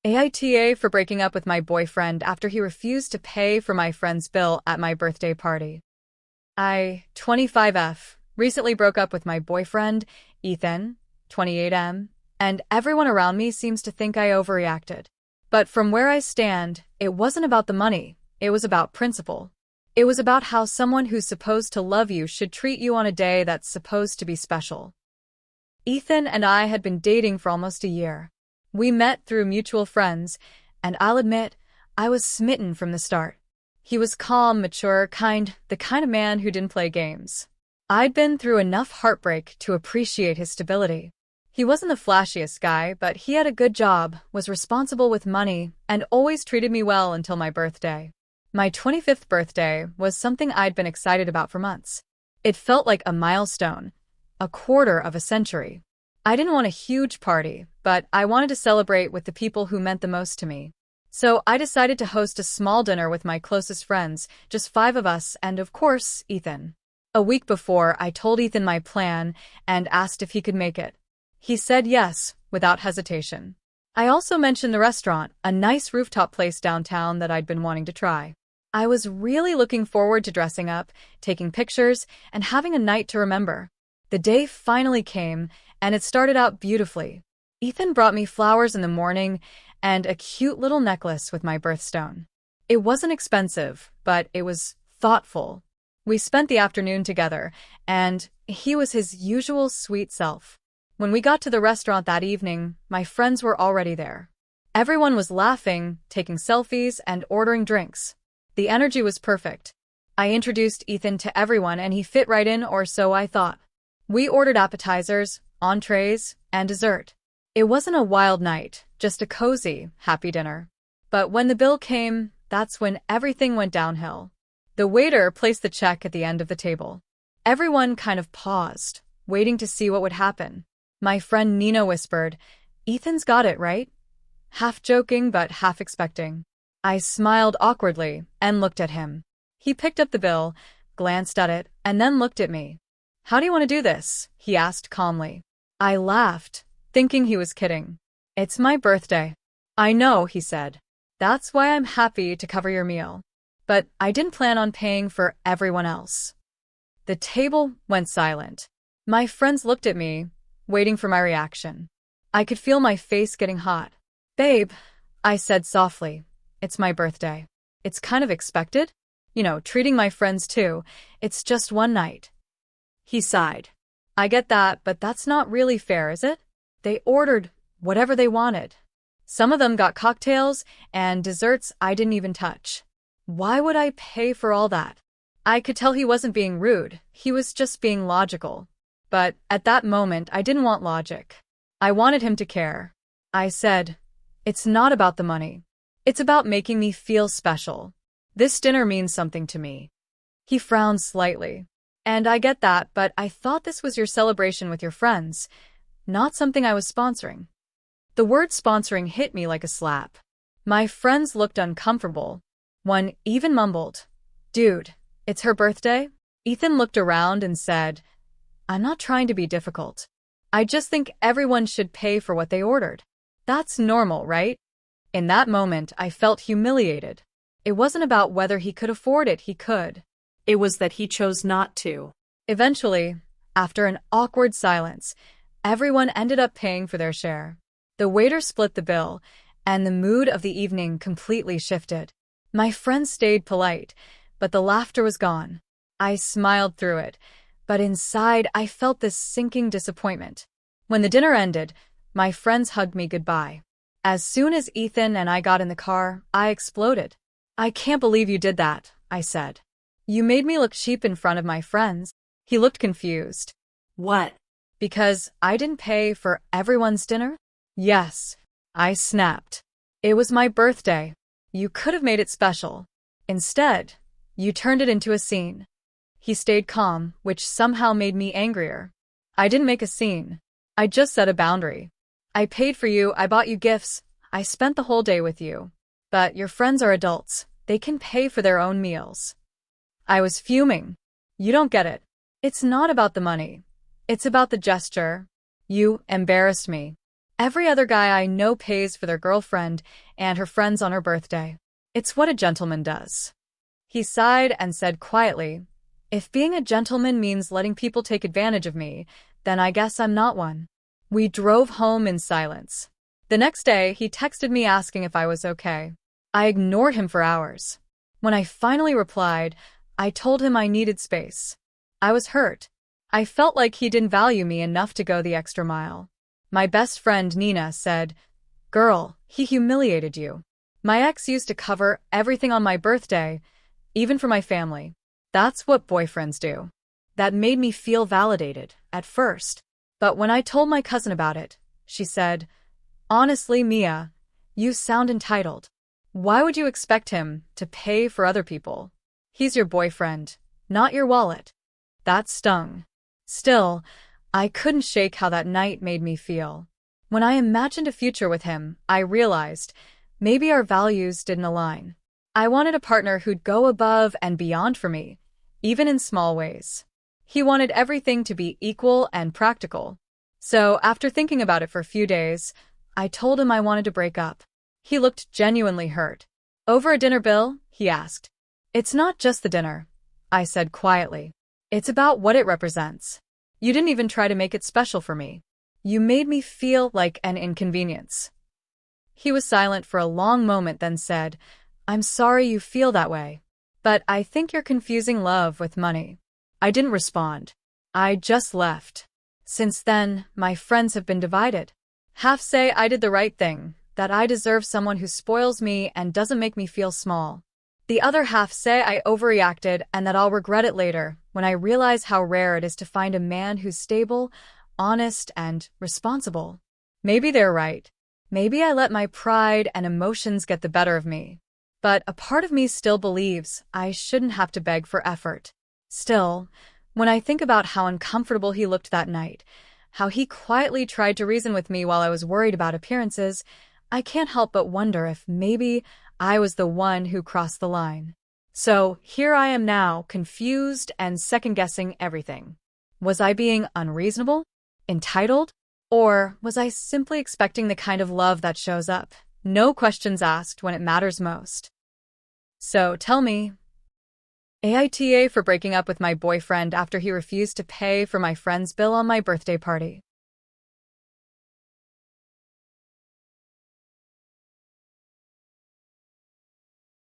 AITA for breaking up with my boyfriend after he refused to pay for my friend's bill at my birthday party. 25F, recently broke up with my boyfriend, Ethan, 28M, and everyone around me seems to think I overreacted. But from where I stand, it wasn't about the money, it was about principle. It was about how someone who's supposed to love you should treat you on a day that's supposed to be special. Ethan and I had been dating for almost a year. We met through mutual friends, and I'll admit, I was smitten from the start. He was calm, mature, the kind of man who didn't play games. I'd been through enough heartbreak to appreciate his stability. He wasn't the flashiest guy, but he had a good job, was responsible with money, and always treated me well until my birthday. My 25th birthday was something I'd been excited about for months. It felt like a milestone, a quarter of a century. I didn't want a huge party, but I wanted to celebrate with the people who meant the most to me. So I decided to host a small dinner with my closest friends, just 5 of us, and of course, Ethan. A week before, I told Ethan my plan and asked if he could make it. He said yes, without hesitation. I also mentioned the restaurant, a nice rooftop place downtown that I'd been wanting to try. I was really looking forward to dressing up, taking pictures, and having a night to remember. The day finally came, and it started out beautifully. Ethan brought me flowers in the morning and a cute little necklace with my birthstone. It wasn't expensive, but it was thoughtful. We spent the afternoon together, and he was his usual sweet self. When we got to the restaurant that evening, my friends were already there. Everyone was laughing, taking selfies, and ordering drinks. The energy was perfect. I introduced Ethan to everyone, and he fit right in, or so I thought. We ordered appetizers, entrees, and dessert. It wasn't a wild night, just a cozy, happy dinner. But when the bill came, that's when everything went downhill. The waiter placed the check at the end of the table. Everyone kind of paused, waiting to see what would happen. My friend Nina whispered, "Ethan's got it, right?" Half joking but half expecting. I smiled awkwardly and looked at him. He picked up the bill, glanced at it, and then looked at me. "How do you want to do this?" he asked calmly. I laughed, thinking he was kidding. "It's my birthday." "I know," he said. "That's why I'm happy to cover your meal. But I didn't plan on paying for everyone else." The table went silent. My friends looked at me, waiting for my reaction. I could feel my face getting hot. "Babe," I said softly, "it's my birthday. It's kind of expected. Treating my friends too. It's just one night." He sighed. "I get that, but that's not really fair, is it? They ordered whatever they wanted. Some of them got cocktails and desserts I didn't even touch. Why would I pay for all that?" I could tell he wasn't being rude, he was just being logical. But at that moment, I didn't want logic. I wanted him to care. I said, "It's not about the money. It's about making me feel special. This dinner means something to me." He frowned slightly. "And I get that, but I thought this was your celebration with your friends, not something I was sponsoring." The word sponsoring hit me like a slap. My friends looked uncomfortable. One even mumbled, "Dude, it's her birthday?" Ethan looked around and said, "I'm not trying to be difficult. I just think everyone should pay for what they ordered. That's normal, right?" In that moment, I felt humiliated. It wasn't about whether he could afford it, he could. It was that he chose not to. Eventually, after an awkward silence, everyone ended up paying for their share. The waiter split the bill, and the mood of the evening completely shifted. My friends stayed polite, but the laughter was gone. I smiled through it, but inside I felt this sinking disappointment. When the dinner ended, my friends hugged me goodbye. As soon as Ethan and I got in the car, I exploded. "I can't believe you did that," I said. "You made me look cheap in front of my friends." He looked confused. "What? Because I didn't pay for everyone's dinner?" "Yes," I snapped. "It was my birthday. You could have made it special. Instead, you turned it into a scene." He stayed calm, which somehow made me angrier. "I didn't make a scene. I just set a boundary. I paid for you, I bought you gifts, I spent the whole day with you. But your friends are adults. They can pay for their own meals." I was fuming. "You don't get it. It's not about the money. It's about the gesture. You embarrassed me." Every other guy I know pays for their girlfriend and her friends on her birthday. It's what a gentleman does." He sighed and said quietly, "If being a gentleman means letting people take advantage of me, then I guess I'm not one." We drove home in silence. The next day, he texted me asking if I was okay. I ignored him for hours. When I finally replied, I told him I needed space. I was hurt. I felt like he didn't value me enough to go the extra mile. My best friend, Nina, said, "Girl, he humiliated you. My ex used to cover everything on my birthday, even for my family. That's what boyfriends do." That made me feel validated, at first. But when I told my cousin about it, she said, "Honestly, Mia, you sound entitled. Why would you expect him to pay for other people? He's your boyfriend, not your wallet." That stung. Still, I couldn't shake how that night made me feel. When I imagined a future with him, I realized maybe our values didn't align. I wanted a partner who'd go above and beyond for me, even in small ways. He wanted everything to be equal and practical. So, after thinking about it for a few days, I told him I wanted to break up. He looked genuinely hurt. "Over a dinner bill?" he asked. "It's not just the dinner," I said quietly. "It's about what it represents. You didn't even try to make it special for me. You made me feel like an inconvenience." He was silent for a long moment, then said, "I'm sorry you feel that way, but I think you're confusing love with money." I didn't respond. I just left. Since then, my friends have been divided. Half say I did the right thing, that I deserve someone who spoils me and doesn't make me feel small. The other half say I overreacted and that I'll regret it later when I realize how rare it is to find a man who's stable, honest, and responsible. Maybe they're right. Maybe I let my pride and emotions get the better of me. But a part of me still believes I shouldn't have to beg for effort. Still, when I think about how uncomfortable he looked that night, how he quietly tried to reason with me while I was worried about appearances, I can't help but wonder if maybe I was the one who crossed the line. So here I am now, confused and second-guessing everything. Was I being unreasonable? Entitled? Or was I simply expecting the kind of love that shows up, no questions asked when it matters most? So tell me, AITA for breaking up with my boyfriend after he refused to pay for my friend's bill on my birthday party.